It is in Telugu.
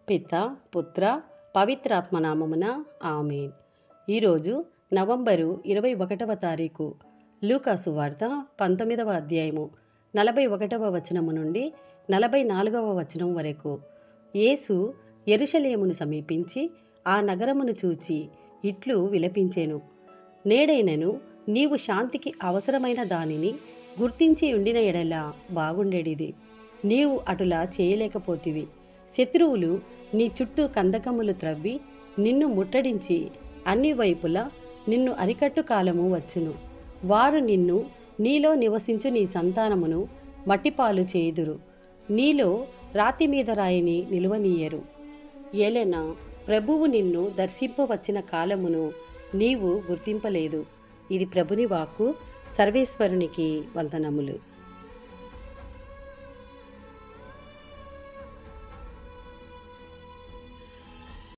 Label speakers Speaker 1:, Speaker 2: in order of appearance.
Speaker 1: పిత పుత్ర పవిత్రాత్మనామమున ఆమేన్. ఈరోజు నవంబరు 21వ తారీఖు. లూకాసు వార్త 19వ అధ్యాయము 41వ వచనము నుండి 44వ వచనం వరకు. యేసు యెరూషలేమును సమీపించి ఆ నగరమును చూచి ఇట్లు విలపించెను. నేడైనను నీవు శాంతికి అవసరమైన దానిని గుర్తించి ఉండిన ఎడల బాగుండేడిది. నీవు అటులా చేయలేకపోతివి. శత్రువులు నీ చుట్టూ కందకములు త్రవ్వి నిన్ను ముట్టడించి అన్ని వైపులా నిన్ను అరికట్టు కాలము వచ్చును. వారు నిన్ను, నీలో నివసించు నీ సంతానమును మట్టిపాలు చేయుదురు. నీలో రాతి మీద రాయిని నిలువనీయరు. ఏలెనా ప్రభువు నిన్ను దర్శింపవచ్చిన కాలమును నీవు గుర్తింపలేదు. ఇది ప్రభుని వాక్కు. సర్వేశ్వరునికి వందనములు.